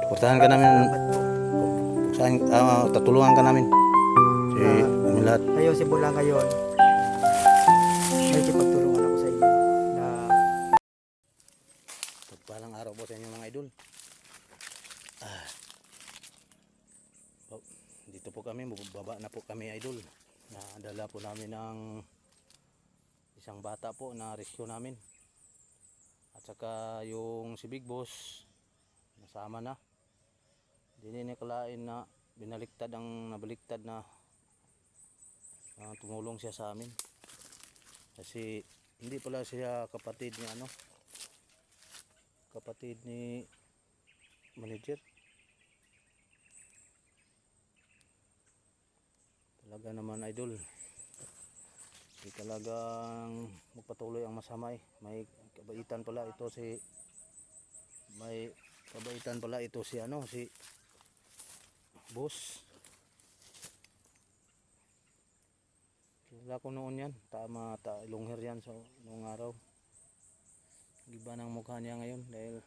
Portahan ka namin. Salamat po. Saan, tatulungan ka namin. Si kami lahat. Kayo si Bulang ngayon. May pagtulungan ako sa inyo na Pagpalang araw po sa inyo mga idol. Oh, dito po kami, baba na po kami idol. Nadala po namin ng isang bata po na rescue namin. At saka yung si Big Boss nasama na. Hindi nikalain na nabaliktad na tumulong siya sa amin. Kasi hindi pala siya kapatid ni manager. Talaga naman idol, hindi talagang magpatuloy ang masama eh. May kabaitan pala ito si boss. Kilala ko noon yan, lungher yan so, noong araw. Iba ng mukha niya ngayon dahil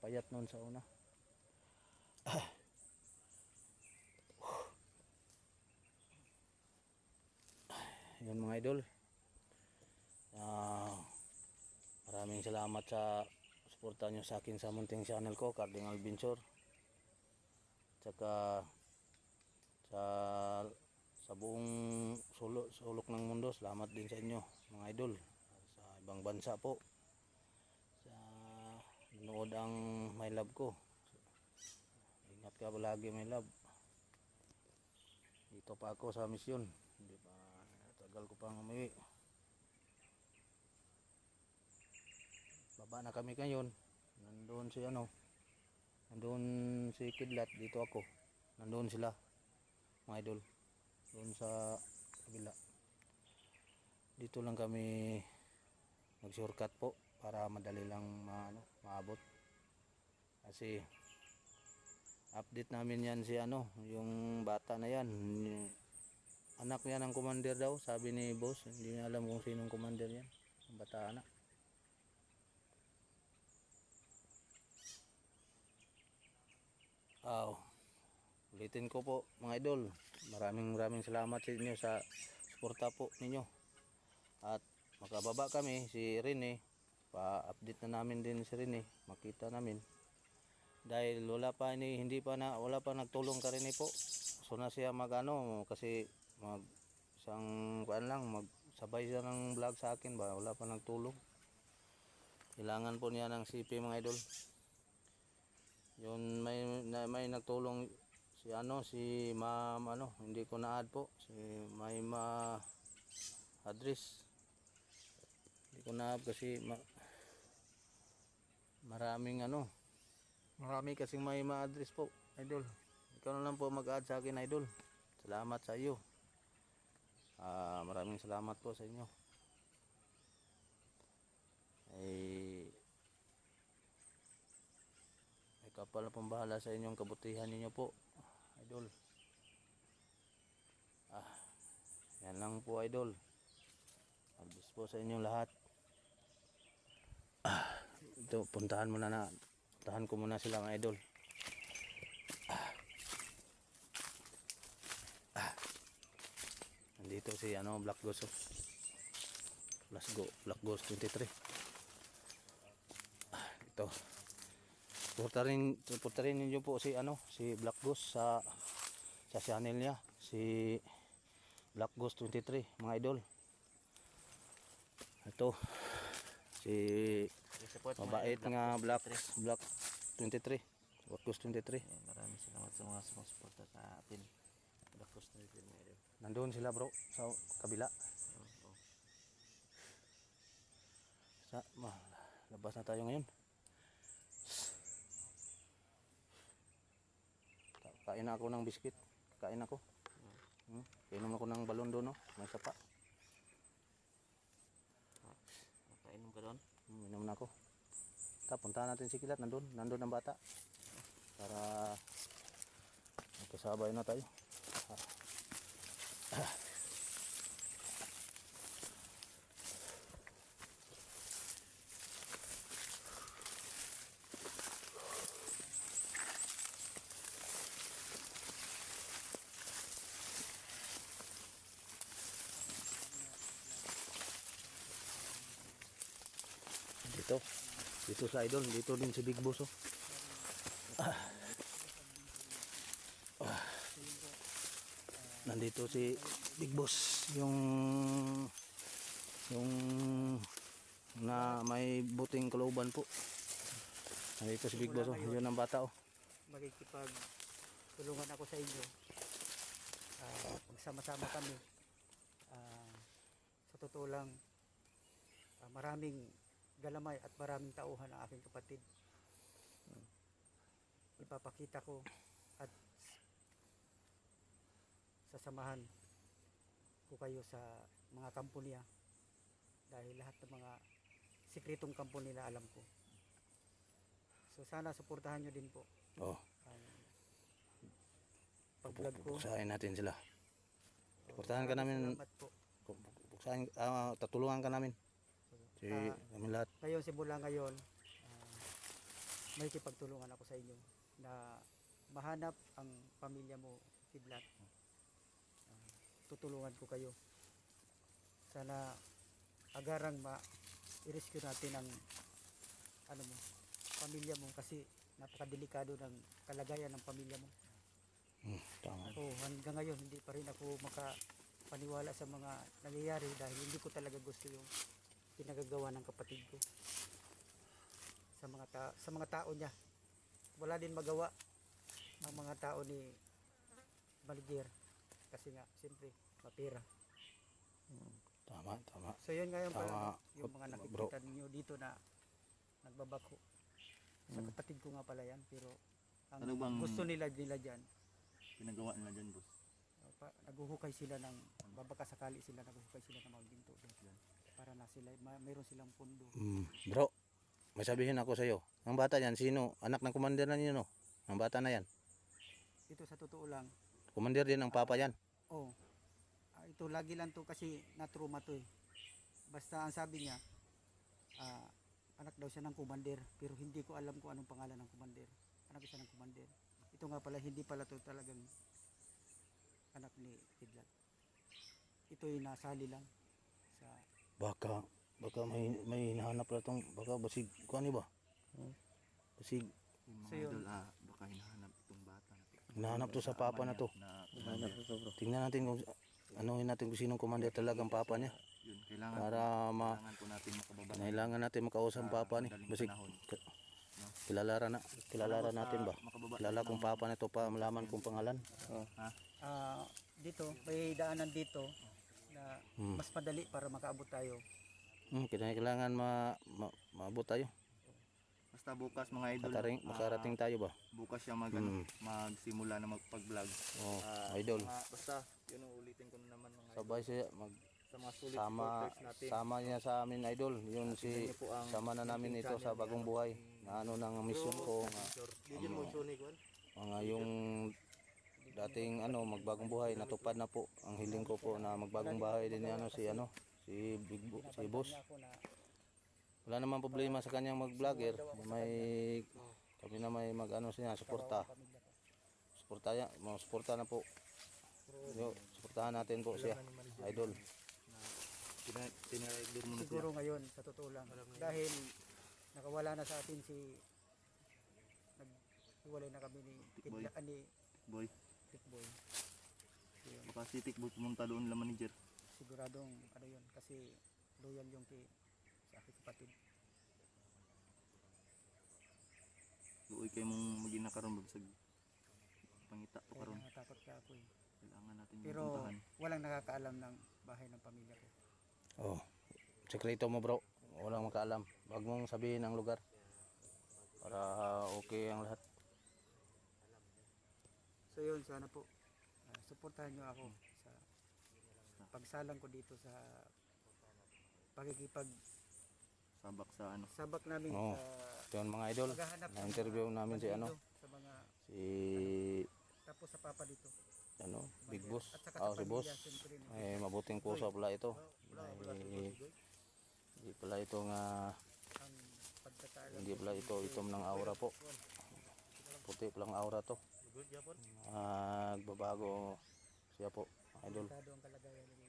payat noon sa una. Yun mga idol, maraming salamat sa suporta nyo sa akin sa munting channel ko, Cardinal Vinsor. Tsaka sa buong sulok ng mundo, salamat din sa inyo mga idol. Sa ibang bansa po, sa nanood ang my love ko, ingat ka palagi my love. Dito pa ako sa misyon, hindi pa tagal ko pang umuwi. Baba na kami ngayon. Nandoon si Kidlat, dito ako. Nandoon sila mga idol, doon sa kabila. Dito lang kami mag-shortcut po para madali lang maabot. Kasi update namin yan si yung bata na yan, anak niya ng commander daw, sabi ni boss. Hindi niya alam kung sinong commander yan, ang bata anak. Ulitin ko po mga idol, maraming salamat sa inyo sa suporta po ninyo. At makababa kami, si Rene, pa-update na namin din si Rene, makita namin. Dahil wala pa nagtulong ka Rene po. So na siya kasi magsabay siya ng vlog sa akin ba, wala pa nagtulong. Kailangan po niya ng CP mga idol. Yun may nagtulong si ma'am hindi ko na-add po, si Mayma address. Hindi ko na-add kasi marami kasing Mayma address po idol. Ikaw na lang po mag-add sa akin idol. Salamat sa iyo. Maraming salamat po sa inyo. May kapal na pong bahala sa inyong kabutihan ninyo po idol. Yan lang po idol. Albis po sa inyong lahat. Ito, puntahan ko muna sila mga idol. Nandito si Black Ghost Black Ghost 23. Ito, suportarin niyo po si Black Ghost sa channel niya, si Black Ghost 23 mga idol. Ito si mabait nga Black 23, Black Ghost 23. Maraming salamat sa mga sumusuporta sa atin. Black Ghost 23 mga idol. Nandoon sila bro sa kabila. Labas na tayo ngayon. Kain na ako ng biscuit. Kain ako. Inom ako ng balon doon, may sapa. Nakainom ka doon? Inom na ako. Puntahan natin si Kilat, nandun ang bata. Para magkasabay na tayo. Dito sa idol, dito din si Big Boss oh. Nandito si Big Boss, yung na may buting kalooban po. Nandito si Big Boss oh, yun ang bata oh. Magkikipag-tulungan ako sa inyo. Magsama-sama kami. Sa totoo lang, maraming galamay at maraming tauhan ang aking kapatid. Ipapakita ko at sasamahan ko kayo sa mga kampo niya dahil lahat ng mga sikretong kampo nila alam ko. So sana suportahan nyo din po Oh, ang pag-vlog ko. puksain natin sila. Suportahan ka namin, Salamat po. puksain, tatulungan ka namin. Si kami lahat. Kayo simula ngayon, may kipagtulungan ako sa inyo na mahanap ang pamilya mo, Kidlat. Tutulungan ko kayo. Sana agarang i-rescue natin ang pamilya mo kasi napakadelikado ng kalagayan ng pamilya mo. Tama. Ako hanggang ngayon hindi pa rin ako makapaniwala sa mga nangyayari dahil hindi ko talaga gusto yung pinagagawa ng kapatid ko sa mga tao niya. Wala din magawa ang mga tao ni Maligier kasi nga siyempre mapira. Tama. So yun ngayon Tama, pala yung mga bro. nakikita ninyo dito na nagbabako. Sa kapatid ko nga pala yan pero ang Ano bang- gusto nila dyan Pinagawa nila dyan, boss. naguhukay sila ng babaka sakali sila naguhukay sila ng mga ginto doon para na sila mayroon silang pundo. Bro, may sabihin ako sa iyo. Ang bata yan, sino? Anak ng commander na niyo, no? Ang bata na yan. Ito sa totoo lang, Commander din ang papa yan. ito lagi lang to kasi na-trauma to eh. Basta ang sabi niya, anak daw siya ng commander pero hindi ko alam kung anong pangalan ng commander. Anak siya ng commander. Ito nga pala, hindi pala to talagang anak ni Kidlat. Ito'y nasali lang sa Baka may hinahanap na tong, baka basig, kuha ba? Basig, Yung mga So, yun. idol, baka hinahanap itong bata na to. hinahanap to sa papa na to. Hinahanap to, bro. Tingnan natin kung, anuhin natin kung sinong commander talagang papa niya. Yun, kailangan, Para kailangan po natin makababa. kailangan natin makausap ang papa ni. madaling Basig, panahon. kilala natin ba? Makababa Kilala kung papa na to pa, malaman kung pangalan. dito, may daanan dito na mas madali para makaabot tayo. Kailangan maabot tayo. Basta bukas mga idol, Makarating tayo ba? bukas siya magsimula na magpag-vlog. Oh, idol. Basta, yun ang ulitin ko na naman mga idol. Sabay siya Sa mga solid sama supporters natin. sama niya sa amin idol. Yun si Tingnan niyo po ang sama na namin ito sa bagong buhay. Na ano ng mission ko nga mga yung dating magbagong buhay natupad na po ang hiling ko po na magbagong bahay din si si Boss. Wala namang problema sa kanyang mag-vlogger. Kami na may siya suporta. Suporta na po. Yo, suportahan natin po siya, idol. Tinarider mo na siya. Siguro ngayon, sa totoo lang, dahil nakawala na sa atin naghiwalay na kami ni Tikboy. Boy, Tikboy. Yun, baka si Tikboy pumunta doon lang manager. siguradong yun, kasi loyal yung sa aking kapatid. Luoy kayo mong maging nakaroon bagsag pangita po Kaya karon. natatakot ka ako eh. Kailangan natin Pero puntahan. walang nakakaalam ng bahay ng pamilya ko. Oh. Sekreto mo bro. Walang makaalam. Wag mong sabihin ang lugar. Para okay ang lahat. So yun, sana po suportahan nyo ako sa pagsalang ko dito sa Sabak sa ano. sabak namin Oo. sa Yun mga idol. paghahanap ng Na-interview namin si bandido sa mga si tapos sa papa dito. Big Boss. At saka sa Si Boss. pamilya, siyempre, no? May mabuting puso pala ito. Hindi pala ito Ang pagkakaalam hindi pala ito itom ng aura po. Puti palang aura to. Nagbabago siya po, idol. delikado ang kalagayan ni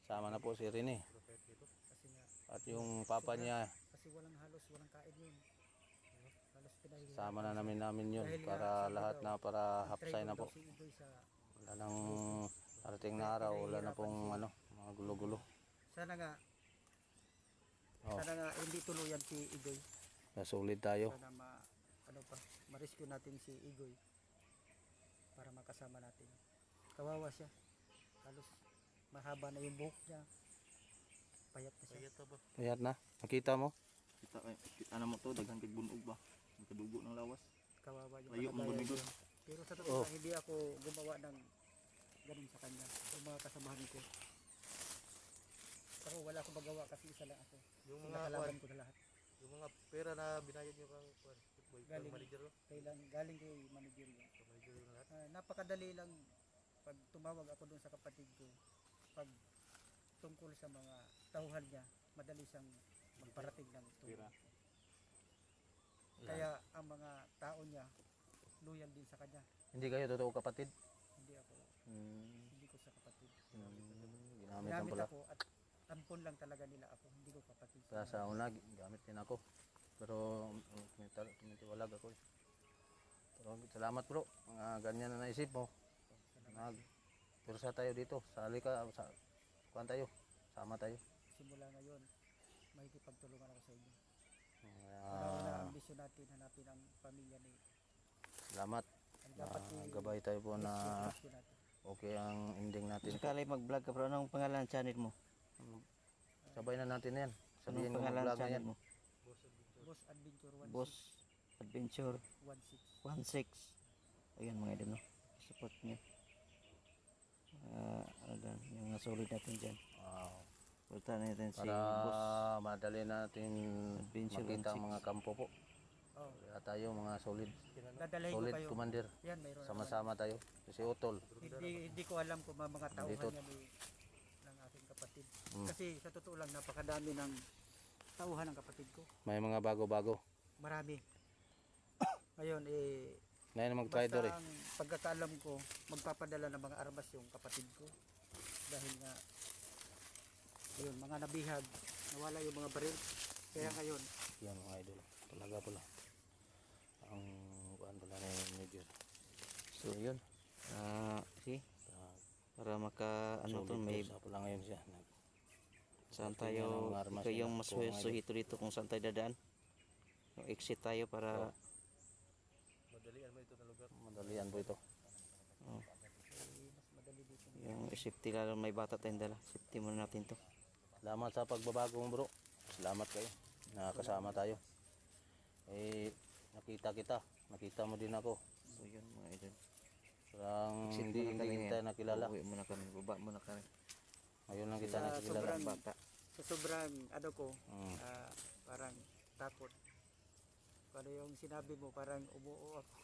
Sama na po si Rene. kasi nga At yung papa niya, kasi kasi halos walang kain yun. Halos pinahili. Sama na namin yun Dahil nga, para sabi lahat daw, na para hapsay nag-try na daw po. si Igoy sa Wala nang parating na araw, wala na pong ano, mga gulo-gulo. sana nga Oh, hindi tuluyan si Igoy. sulit tayo. Sana ma-rescue natin si Igoy para makasama natin. Kawawa siya. Halos mahaba na yung buhok niya. Payat na siya. Kaya ba? Payat na. Nakita mo? Kita ano mo to, daghan kay bunog ba? Ang kadugo ng lawas. Kawawa yung Layo mong kalagayan bumigos. niya. Pero sa totoo lang, hindi ako gumawa ng ganun sa kanya. Sa mga kasamahan ko. Pero wala akong magawa kasi isa lang ako. Yung Sila mga kalaban ko na lahat. yung mga pera na binayad nyo kang footboy, kang Galing. manager no? Galing kay manager yun. Kang manager yung lahat. Napakadali lang pag tumawag ako doon sa kapatid ko. Pag tungkol sa mga tauhan niya, madali siyang magparating ng tulong. Kaya ang mga tao niya, loyal din sa kanya. Hindi kayo totoo kapatid? Hindi ako, hindi ko sa kapatid. Ginamit lang Ginamit pala. ako at tampon lang talaga nila ako. Hindi ko kapatid. Kaya sa una, gamit din ako. Pero tumitiwalag ako eh. Pero salamat bro, mga ganyan na naisip mo. Pursa tayo dito, sali ka, kuhan tayo, sama tayo. Simula ngayon, makikipagtulungan ako sa inyo. Kaya, Una ang ambisyon natin, hanapin ang pamilya ni salamat. ang dapat Gabay tayo po na rescue natin. okay ang ending natin. Sakali mag-vlog ka bro, anong pangalan ng channel mo? Sabay na natin yan. Sabihin Anong mo pangalan ng mag-vlog na channel yan. mo? Boss Adventure 16. Boss Adventure 16. 16. Ayan mga idol no. Support niyo. Yung nasolid natin dyan. Wow. Punta natin si Para Boss madali natin Adventure makita ang 16. mga kampo po. Oh, Kaya tayo mga solid. dadalhin ko Solid kayo. commander. Yan, mayroon ako. Sama-sama tayo. Si Utol. Hindi ko alam kung mga tauhan Nandito. niya ng aking kapatid. Mm. Kasi sa totoo lang, napakadami ng tauhan ng kapatid ko. May mga bago-bago. Marami. Ngayon, Ngayon basta mag-traitor eh. ang pagkakaalam ko, magpapadala ng mga armas yung kapatid ko. Dahil nga, ayun, mga nabihag, nawala yung mga baril. Kaya ngayon, Yan mga idol. Talaga pala. Ang kuhan pala ni Major. So yun. See? Para maka ano to may Sa pala ngayon siya. saan Tingnan tayo ang armas ikaw yung nila. mas Kung mga suhito dito kung saan tayo dadaan. Yung exit tayo para Madalian mo ito na lugar. Madalian po ito. mas madali dito. yung safety lalo may bata tayong dala. Safety muna natin to. Salamat sa pagbabago mo bro. Salamat kayo. Nakakasama tayo. Nakita kita. Nakita mo din ako. So yun mga idol. Parang Exit hindi muna kami kita ngayon. nakilala. Uuwi muna kami. Baba muna kami. Ngayon lang kita Sa nakilala. sobrang Bata. Sa sobrang ano ko, Mm. parang takot. Ano yung sinabi mo, parang umuo ako.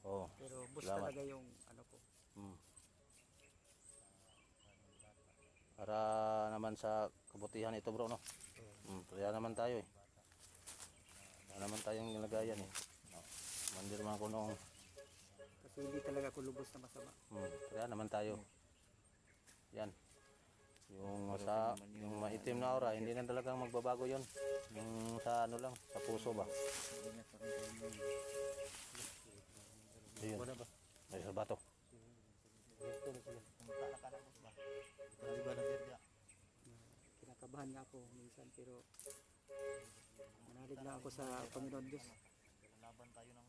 Oo. Pero bus Salamat. talaga yung ano ko. Mm. Para naman sa kabutihan ito bro no. Kaya naman tayo eh. Kaya naman tayong nilagayan eh. No. Mandir man ako noong. Kasi hindi talaga ako lubos na masama. Kaya naman tayo. Yan. Yung maitim na aura, hindi na talagang magbabago yon. Yung sa ano lang, sa puso ba? Ayun. Ay, sa bato. Kinakabahan nga ako minsan pero manalig lang ako sa Panginoon Diyos. Laban tayo ng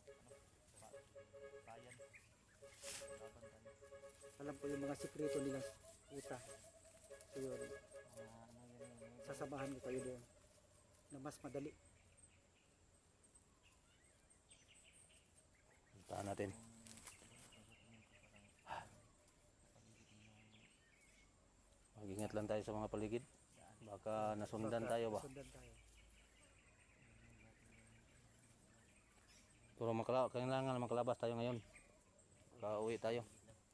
bayan. Alam ko yung mga sikreto nila puta. So yun, sasamahan ko kayo doon na mas madali. Puntahan natin. Mag-ingat lang tayo sa mga paligid. Baka nasundan tayo ba? Sundan tayo. Pero kailangan makalabas tayo ngayon. Pauwi tayo.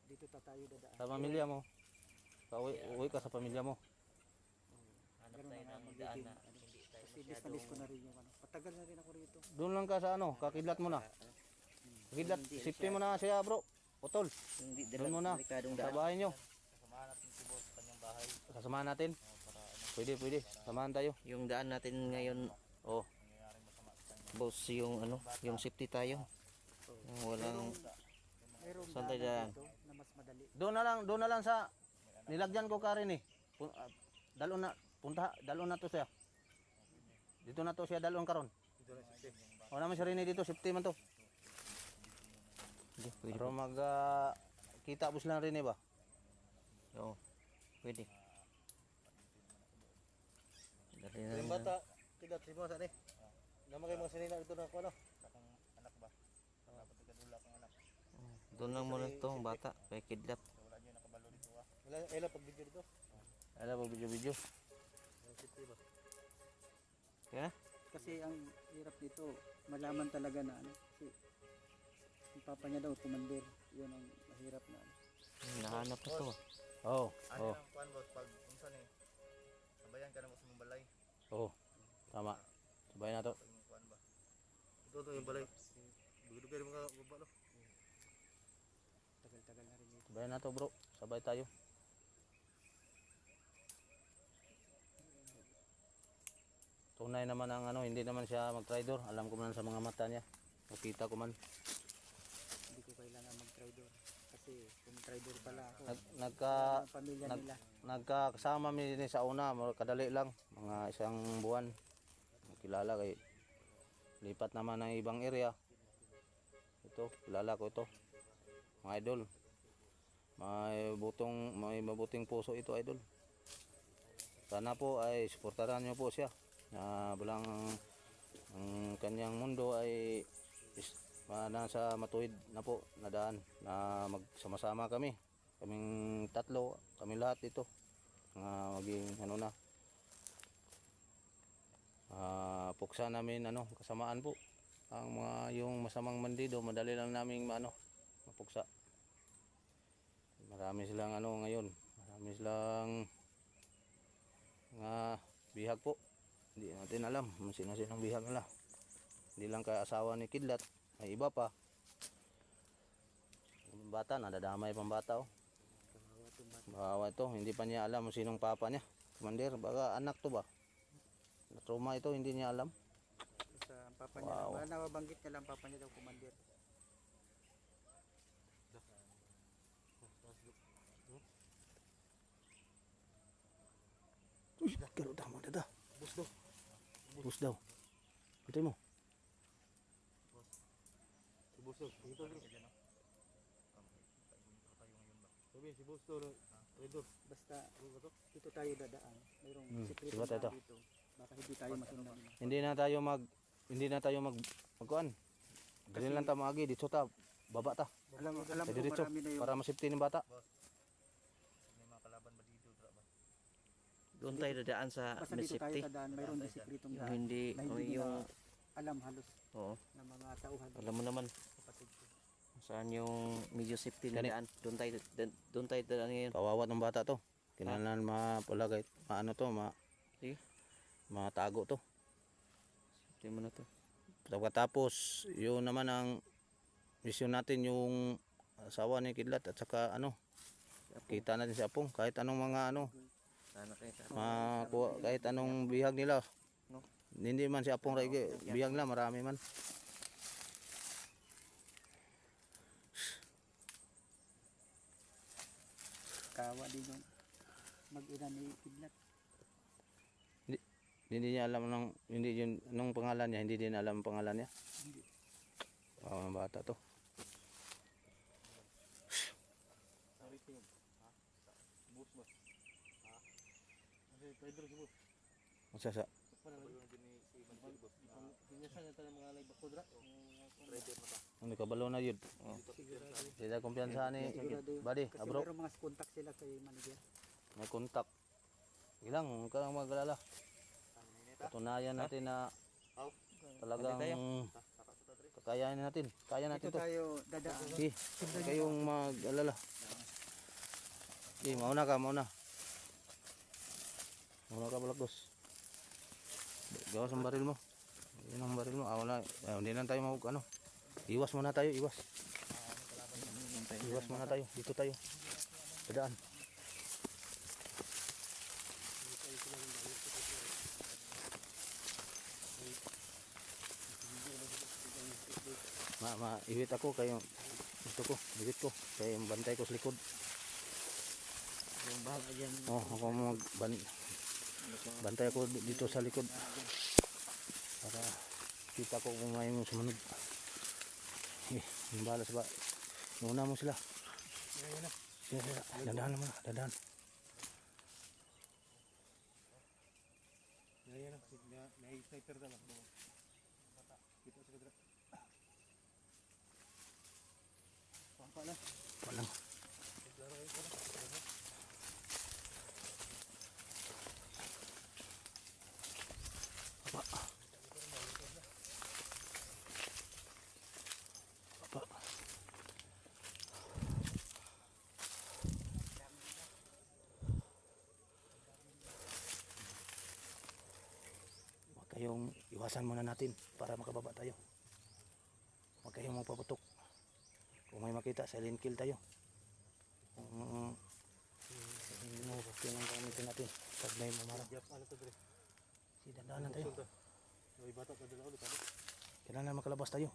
Dito tayo dadaan. Sa pamilya mo. Uwi ka sa pamilya mo. Ganun na nga magiging kasi miss ko na rin yung ano. Patagal na rin ako rito. Doon lang ka sa ano, kakidlat mo na. Kakidlat, safety mo na siya bro. Utol, Hindi doon mo na. Sa bahay nyo. Samahan natin si boss sa kanyang bahay. Kasamahan natin. Pwede. Samahan tayo. Yung daan natin ngayon Oh. Boss, yung ano, yung safety tayo. Yung walang Mayroong Saan tayo daanan dyan? dito na mas madali. Doon na lang sa nilagyan ko Karin eh. Dalon na dalon na to siya. Dito na to siya dalon karon. Dito na si O naman si Rene dito, safety man to. Hindi, pwede Pero pa. mag kita bus lang Rene ba? Oo, pwede. Dali na Yung lang. bata, kidat si mga saan eh. Naman kayo mga sinina dito na ako ano. Akong anak ba? Dapat ikadula kang anak. Doon lang muna to, ang bata. Kaya kidlat. Wala niyo nakabalo dito ah. Wala pag video dito. Ala po video. Yung safety ba? Kaya na? Kasi ang hirap dito, malaman talaga na ano. Kasi yung papa niya daw, commander. Yun ang mahirap na ano. Nahanap na to. Oh, Ano oh, ang kuan boss pag unsan eh. Sabayan ka na mo sa mong balay. oh. Tama. Sabay na to. Pag yung kuan ba. Ito yung balay. Dugay-dugay mga baba no. Tagal-tagal na rin ito. Sabay na to bro. Sabay tayo. Tunay naman ang ano, hindi naman siya mag-tridor. Alam ko man sa mga mata niya. Nakita ko man. Hindi ko kailangan mag-trader. Kasi kung trader pala ako, Nagka ang pamilya nag- nila. nagkakasama mi ni sa una, kadali lang, mga isang buwan. Kilala kay lipat naman ng ibang area. Ito, kilala ko ito. Mga idol. May mabuting puso ito, idol. Sana po ay suportahan niyo po siya. Na walang ang kanyang mundo ay nasa matuwid na po na daan na magsama-sama kami. Kaming tatlo, kami lahat dito. Maging ano na. Puksa namin ano, kasamaan po. Ang mga yung masamang bandido, madali lang naming mapuksa. Marami silang ano ngayon. Marami silang mga bihag po. Hindi natin alam kung sino-sinong bihag nila. Hindi lang kay asawa ni Kidlat, may iba pa. Yung bata, nadadamay pang bata oh. Bawa ito, hindi pa niya alam kung sinong papa niya. Commander, baka anak to ba? Na-trauma ito, hindi niya alam. Sa papa niya, Wow. nababanggit niya lang papa niya daw commander. Uy, karo tama dada. Bus daw. Ito mo. Si Boss daw. Dito bro. Sabi si Boss daw. Trader. Basta dito tayo dadaan. Mayroong sikreto sibat ito. dito. Baka hindi tayo masundan nila. Hindi na tayo magkuan. Dali lang ta maagi dito ta. Baba ta. Alam ko Diretso marami na yung para masipti ng bata. May mga kalaban ba dito tra ba? Doon tayo dadaan sa basta may dito tayo safety. dadaan. Mayroong sikretong Yung daan hindi, na o hindi yung, nila alam halos oo. ng mga tauhan. Alam mo naman, Kapatid ko. saan yung medyo safety na Gani. daan. Doon tayo dadaan ngayon. Kawawa ng bata to. Kinahanglan mapulagay. Maano to, Sige, matago to. safety mo na to. Pagkatapos, yun naman ang mission natin yung asawa ni Kidlat at saka ano, kita natin si Apong kahit anong mga ano, Sana kayo sa kahit anong bihag nila. No? Hindi man si Apong Raige, bihag na marami man. Kawa din yung mag-ina ni Kidlat. Hindi niya alam hindi yun anong pangalan niya, hindi din alam ang pangalan niya. Hindi. Ang bata to. Sabi ko yun. Ha? Boss ba? Ha? Kasi trader si Boss. Masasa. Ano yung din ni si Mansil Boss? Pinyasan niya tayo mga nagbakudra. Trader na ba? Ano kabalo na yun. Sila kumpiyansa ni Sigurado yun. Buddy, Kasi bro. mayroong mga contact sila kay manager. May kontak. Ilang, huwag ka lang mag-alala. Patunayan natin na talagang kakayanin natin. Kaya natin Dito to. tayo dadaan. Sige, huwag kayong mag-alala. Sige, mauna ka, mauna. Mauna ka, Balagdos. Gawas ang baril mo. Yun ang baril mo. Wala. Hindi lang tayo ano. Iwas muna tayo, iwas. Iwas muna tayo. Dito tayo. Dadaan. Iwit ako kayo. Gusto ko, iwit ko. Kaya bantay ko sa likod. Yung bahala dyan. Oh, ako bantay ako dito sa likod. Para kita ko kung may mo sumunod. Yung bahala sa ba. Muna mo sila. Yan na. Dandahan naman, dandahan. Yan na. May sniper na lang. Kita sa kadra. Pampa na. Walang. Apa. Apa. Huwag kayong iwasan muna natin para makababa tayo. Huwag kayong magpaputok. Kung may makita, silent kill tayo. Kung hindi mo, okay lang gamitin natin. Pag may mamara. Jap, ano to dre? Si dandanan tayo. May bata pa dala ulit. Kailangan makalabas tayo.